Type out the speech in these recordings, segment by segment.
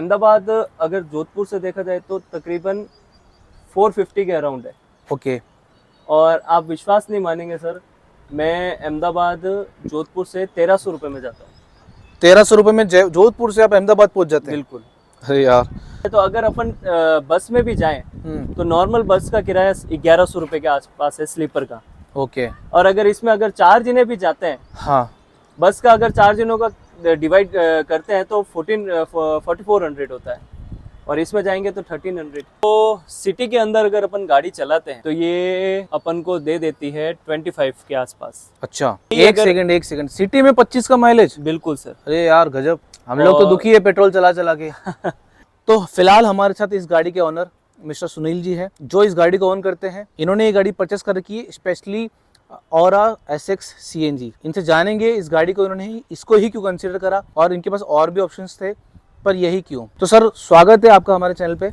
अहमदाबाद अगर जोधपुर से देखा जाए तो तकरीबन 450 के अराउंड है। ओके। और आप विश्वास नहीं मानेंगे सर, मैं अहमदाबाद जोधपुर से 1300 रुपये में जाता हूँ। 1300 रुपये में जोधपुर से आप अहमदाबाद पहुंच जाते हैं? बिल्कुल। अरे यार। तो अगर अपन बस में भी जाएं तो नॉर्मल बस का किराया 1100 रुपये के आसपास है स्लीपर का। ओके। और अगर इसमें अगर 4 जने भी जाते हैं, हाँ, बस का अगर 4 जनों का डिवाइड करते हैं तो 4400 होता है, और इसमें जाएंगे तो 1300। तो सिटी के अंदर अगर अपन गाड़ी चलाते हैं तो ये अपन को दे देती है 25 के आसपास। अच्छा, एक सेकंड, सिटी में 25 का माइलेज? बिल्कुल सर। अरे यार गजब, हम लोग तो दुखी है पेट्रोल चला चला के। तो फिलहाल हमारे साथ इस गाड़ी के ओनर मिस्टर सुनील जी है, जो इस गाड़ी को ओन करते हैं। इन्होंने ये गाड़ी परचेस कर रखी है, स्पेशली ऑरा SX CNG। इनसे जानेंगे इस गाड़ी को इन्होंने इसको ही क्यों कंसीडर करा, और इनके पास और भी ऑप्शंस थे पर यही क्यों। तो सर स्वागत है आपका हमारे चैनल पे।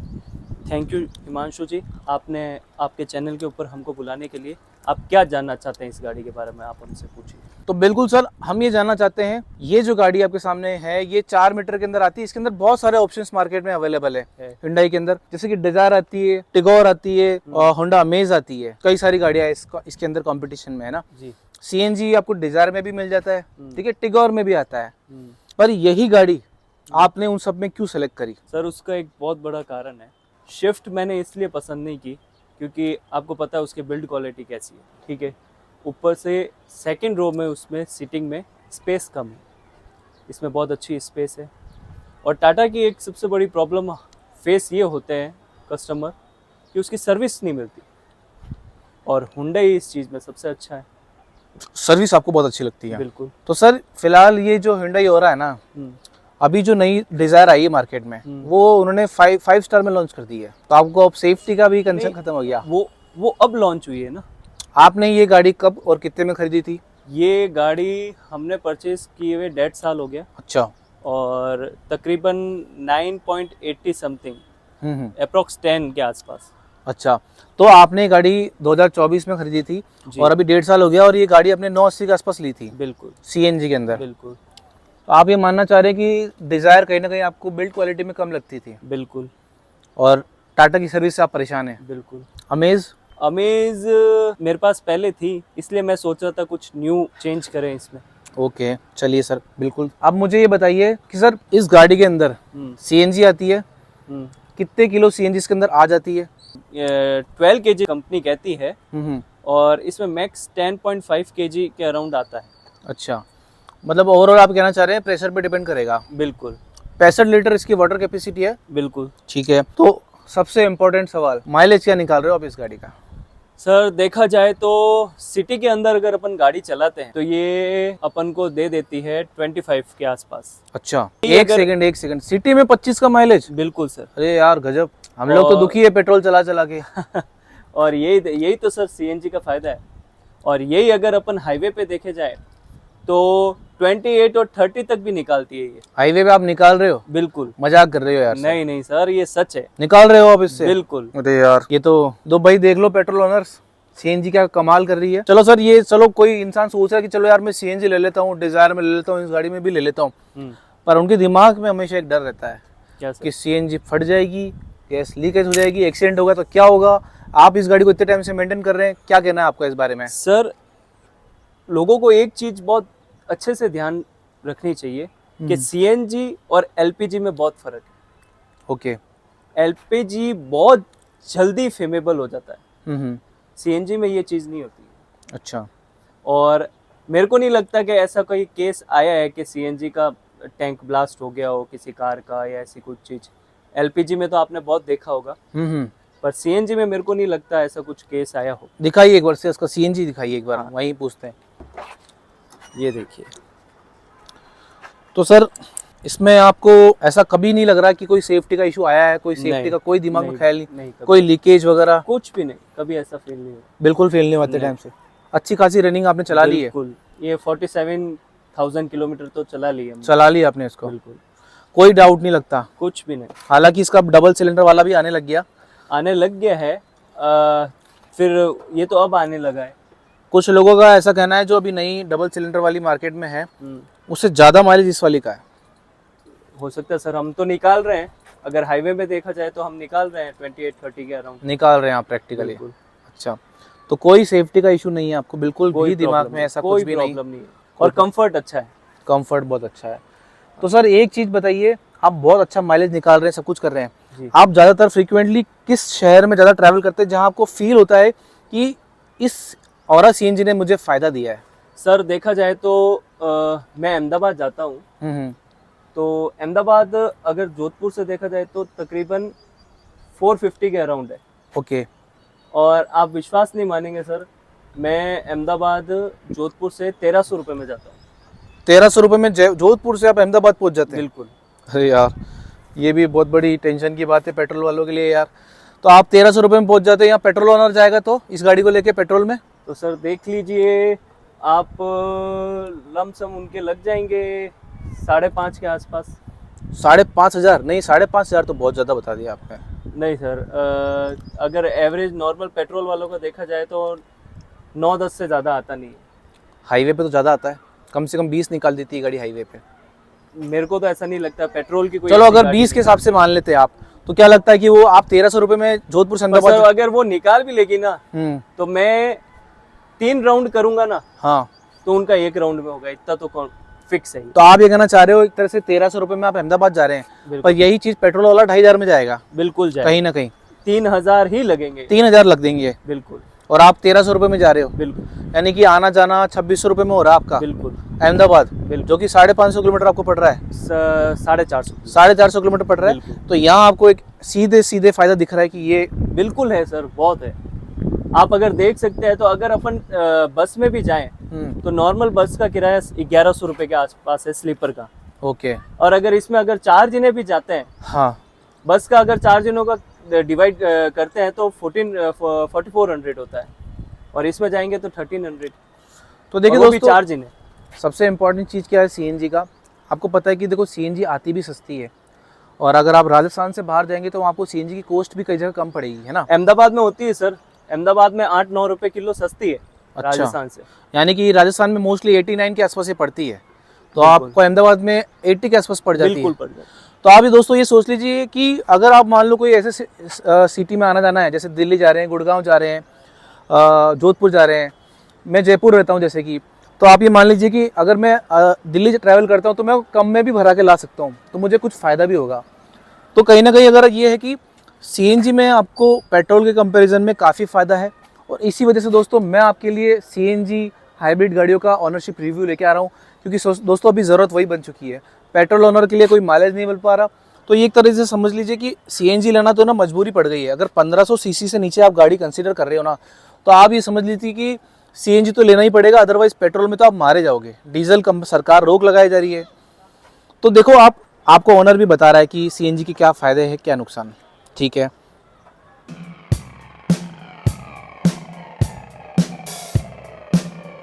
थैंक यू हिमांशु जी, आपने आपके चैनल के ऊपर हमको बुलाने के लिए। आप क्या जानना चाहते हैं इस गाड़ी के बारे में, आप हमसे पूछिए। तो बिल्कुल सर, हम ये जानना चाहते हैं, ये जो गाड़ी आपके सामने है ये 4 मीटर के अंदर आती है। इसके अंदर बहुत सारे ऑप्शंस मार्केट में अवेलेबल है Hyundai के अंदर, जैसे कि डिजायर आती है, टिगोर आती है और होंडा अमेज आती है। कई सारी गाड़ियां इसके अंदर कंपटीशन में है ना जी। CNG आपको डिजायर में भी मिल जाता है, ठीक है, टिगोर में भी आता है, पर यही गाड़ी आपने उन सब में क्यों सेलेक्ट करी? सर उसका एक बहुत बड़ा कारण है। शिफ्ट मैंने इसलिए पसंद नहीं की क्योंकि आपको पता है उसकी बिल्ड क्वालिटी कैसी है, ठीक है। ऊपर से सेकंड रो में उसमें सीटिंग में स्पेस कम है, इसमें बहुत अच्छी स्पेस है। और टाटा की एक सबसे बड़ी प्रॉब्लम फेस ये होते हैं कस्टमर कि उसकी सर्विस नहीं मिलती, और हुंडई इस चीज़ में सबसे अच्छा है। सर्विस आपको बहुत अच्छी लगती है? बिल्कुल। तो सर फिलहाल ये जो Hyundai हो रहा है ना, अभी जो नई डिजायर आई है मार्केट में, वो उन्होंने 5 स्टार में लॉन्च कर दी है, तो आपको अब सेफ्टी का भी कंसर्न खत्म हो गया? वो अब लॉन्च हुई है ना। आपने ये गाड़ी कब और कितने में खरीदी थी? ये गाड़ी हमने परचेज किए हुए 1.5 साल हो गया। अच्छा। और तकरीबन 9.80 समथिंग, अप्रोक्स 10 के आसपास। अच्छा, तो आपने गाड़ी 2024 में खरीदी थी और अभी 1.5 साल हो गया, और ये गाड़ी अपने 980 के आसपास ली थी? बिल्कुल। CNG के अंदर? बिल्कुल। तो आप ये मानना चाह रहे हैं कि डिजायर कहीं ना कहीं आपको बिल्ड क्वालिटी में कम लगती थी? बिल्कुल। और टाटा की सर्विस से आप परेशान हैं? बिल्कुल। अमेज मेरे पास पहले थी, इसलिए मैं सोच रहा था कुछ न्यू चेंज करें इसमें। ओके, चलिए सर, बिल्कुल। अब मुझे ये बताइए कि सर इस गाड़ी के अंदर CNG आती है, कितने किलो CNG इसके अंदर आ जाती है? 12 kg कंपनी कहती है, और इसमें मैक्स 10.5 kg के अराउंड आता है। अच्छा, मतलब ओवरऑल आप कहना चाह रहे हैं प्रेशर पे डिपेंड करेगा? बिल्कुल। 65 लीटर इसकी वाटर कैपेसिटी है? बिल्कुल। ठीक है, तो सबसे इम्पोर्टेंट सवाल, माइलेज क्या निकाल रहे हो आप इस गाड़ी का? सर देखा जाए तो सिटी के अंदर अगर अपन गाड़ी चलाते हैं तो ये अपन को दे देती है 25 के आसपास। अच्छा, एक सेकंड, सिटी में 25 का माइलेज? बिल्कुल सर। अरे यार गजब, हम लोग तो दुखी है पेट्रोल चला चला के। और यही तो सर CNG का फायदा है। और यही अगर अपन हाईवे पे देखे जाए तो 28 और 30 तक भी निकालती है ये। हाईवे पे आप निकाल रहे हो? बिल्कुल। मजाक कर रहे हो यार? नहीं सर, ये सच है। निकाल रहे हो आप इससे? बिल्कुल। अरे यार, ये तो दो भाई देख लो पेट्रोल ओनर्स, CNG क्या कमाल कर रही है। चलो सर, ये चलो कोई इंसान सोच रहा है कि चलो यार मैं CNG ले लेता हूँ, डिजायर में ले लेता हूँ, इस गाड़ी में भी ले लेता हूँ, पर उनके दिमाग में हमेशा एक डर रहता है कि CNG फट जाएगी, गैस लीकेज हो जाएगी, एक्सीडेंट होगा तो क्या होगा। आप इस गाड़ी को इतने टाइम से मेंटेन कर रहे हैं, क्या कहना है आपका इस बारे में? सर लोगों को एक चीज बहुत अच्छे से ध्यान रखनी चाहिए कि CNG और LPG में बहुत फर्क है। ओके। LPG बहुत जल्दी फेमेबल हो जाता है, CNG में ये चीज़ नहीं होती है। अच्छा। और मेरे को नहीं लगता कि ऐसा कोई केस आया है कि CNG का टैंक ब्लास्ट हो गया हो किसी कार का या ऐसी कुछ चीज़। LPG में तो आपने बहुत देखा होगा, पर CNG में मेरे को नहीं लगता ऐसा कुछ केस आया हो। दिखाइए एक बार से उसका CNG दिखाइए एक बार। हाँ। वहीं पूछते हैं। ये देखिए। तो सर इसमें आपको ऐसा कभी नहीं लग रहा कि कोई सेफ्टी का इशू आया है? कोई सेफ्टी का कोई दिमाग में ख्याल नहीं? कोई लीकेज वगैरह कुछ भी नहीं, कभी ऐसा फील नहीं हुआ? बिल्कुल फील नहीं होते टाइम से? अच्छी खासी रनिंग आपने चला ली है? बिल्कुल। ये 47,000 किलोमीटर तो चला ली आपने इसको? बिल्कुल। कोई डाउट नहीं लगता? कुछ भी नहीं। हालांकि इसका डबल सिलेंडर वाला भी आने लग गया है, फिर ये तो अब आने लगा है। कुछ लोगों का ऐसा कहना है जो अभी नई डबल सिलेंडर वाली मार्केट में है, उससे ज्यादा माइलेज इस वाली का है। हो सकता है सर, हम तो निकाल रहे हैं, अगर हाईवे में देखा जाए तो हम निकाल रहे हैं 28-30 के अराउंड निकाल रहे हैं आप प्रैक्टिकली। बिल्कुल। अच्छा, तो कोई सेफ्टी का इशू नहीं है आपको, बिल्कुल कोई भी दिमाग problem में नहीं, ऐसा कोई कुछ भी नहीं? प्रॉब्लम नहीं है और कंफर्ट अच्छा है। कंफर्ट बहुत अच्छा है। तो सर एक चीज बताइए, आप बहुत अच्छा माइलेज निकाल रहे हैं, सब कुछ कर रहे हैं, जी। आप ज्यादातर फ्रीक्वेंटली किस शहर में ज्यादा ट्रैवल करते हैं जहां आपको फील होता है कि इस औरा सीएनजी ने मुझे फायदा दिया है? सर देखा जाए तो मैं अहमदाबाद जाता हूँ, तो अहमदाबाद अगर जोधपुर से देखा जाए तो तकरीबन 450 के अराउंड है। ओके। और आप विश्वास नहीं मानेंगे सर, मैं अहमदाबाद जोधपुर से 1300 रुपये में जाता हूँ। 1300 रुपये में जोधपुर से आप अहमदाबाद पहुंच जाते हैं? बिल्कुल। अरे यार, ये भी बहुत बड़ी टेंशन की बात है पेट्रोल वालों के लिए यार। तो आप 1300 रुपये में पहुंच जाते हैं, यहाँ पेट्रोल ओनर जाएगा तो इस गाड़ी को लेके पेट्रोल में? तो सर देख लीजिए आप, लमसम उनके लग जाएंगे 5.5 के आसपास। 5,500? नहीं, 5,500 तो बहुत ज़्यादा बता दिया आपने। नहीं सर, अगर एवरेज नॉर्मल पेट्रोल वालों का देखा जाए तो 9-10 से ज़्यादा आता नहीं है। हाईवे पे तो ज़्यादा आता है, कम से कम 20 निकाल देती है गाड़ी हाईवे पे। मेरे को तो ऐसा नहीं लगता पेट्रोल की कोई। चलो ऐसी अगर गाड़ी 20 के नहीं हिसाब से मान लेते हैं आप, तो क्या लगता है कि वो आप 1300 रुपये में जोधपुर से है। पर अहमदाबाद? सर अगर वो निकाल भी लेगी ना तो मैं 3 राउंड करूंगा ना, हाँ, तो उनका 1 राउंड में होगा, इतना तो फिक्स है ही। तो आप ये कहना चाह रहे हो एक तरह से 1300 रुपये में आप अहमदाबाद जा रहे हैं, बिल्कुल। पर यही चीज़ पेट्रोल वाला 2,500 में जाएगा बिल्कुल जाए, कहीं ना कहीं। 3000 ही लगेंगे। 3,000 लग देंगे बिल्कुल और आप 1300 रुपये में जा रहे हो, बिल्कुल यानी कि आना जाना 2600 रुपये में हो रहा है आपका बिल्कुल अहमदाबाद, बिल्कुल। जो कि 550 किलोमीटर आपको पड़ रहा है, 450। 450 किलोमीटर पड़ रहा है। बिल्कुल। तो यहाँ आपको एक सीधे सीधे फायदा दिख रहा है कि ये बिल्कुल है सर, बहुत है। आप अगर देख सकते हैं तो अगर अपन बस में भी जाएं तो नॉर्मल बस का किराया 1100 रुपये के आसपास है स्लीपर का। ओके। और अगर इसमें अगर 4 जने भी जाते हैं, हाँ, बस का अगर 4 जनों का डिवाइड करते हैं तो 4400 होता है, और इसमें जाएंगे तो 1300। तो देखिए वो भी दोस्तों, 4 जने। सबसे इम्पोर्टेंट चीज़ क्या है सीएनजी का, आपको पता है कि देखो सीएनजी आती भी सस्ती है, और अगर आप राजस्थान से बाहर जाएंगे तो आपको सीएनजी की कॉस्ट भी कई जगह कम पड़ेगी, है ना? अहमदाबाद में होती है सर, अहमदाबाद में 8-9 रुपए किलो सस्ती है राजस्थान से। यानी कि राजस्थान में मोस्टली 89 के आसपास ही पड़ती है, तो बिल्कुल। आपको अहमदाबाद में 80 के आसपास पड़ जाती है। बिल्कुल पड़ जाती है। तो आप ये दोस्तों ये सोच लीजिए कि अगर आप मान लो कोई ऐसे सिटी में आना जाना है, जैसे दिल्ली जा रहे हैं, गुड़गांव जा रहे हैं, जोधपुर जा रहे हैं, मैं जयपुर रहता हूँ जैसे कि, तो आप ये मान लीजिए कि अगर मैं दिल्ली से ट्रैवल करता हूँ तो मैं कम में भी भरा के ला सकता हूँ, तो मुझे कुछ फ़ायदा भी होगा। तो कहीं ना कहीं अगर ये है कि सीएनजी में आपको पेट्रोल के कंपैरिजन में काफ़ी फ़ायदा है, और इसी वजह से दोस्तों मैं आपके लिए सीएनजी हाइब्रिड गाड़ियों का ऑनरशिप रिव्यू लेके आ रहा हूँ, क्योंकि दोस्तों अभी ज़रूरत वही बन चुकी है, पेट्रोल ओनर के लिए कोई माइलेज नहीं मिल पा रहा। तो ये एक तरह से समझ लीजिए कि सीएनजी लेना तो ना मजबूरी पड़ गई है। अगर 1500 सीसी से नीचे आप गाड़ी कंसीडर कर रहे हो ना, तो आप ये समझ लीजिए कि सीएनजी तो लेना ही पड़ेगा, अदरवाइज पेट्रोल में तो आप मारे जाओगे। डीजल कम सरकार रोक लगाई जा रही है। तो देखो आपको ओनर भी बता रहा है कि सीएनजी के क्या फ़ायदे हैं क्या नुकसान, ठीक है।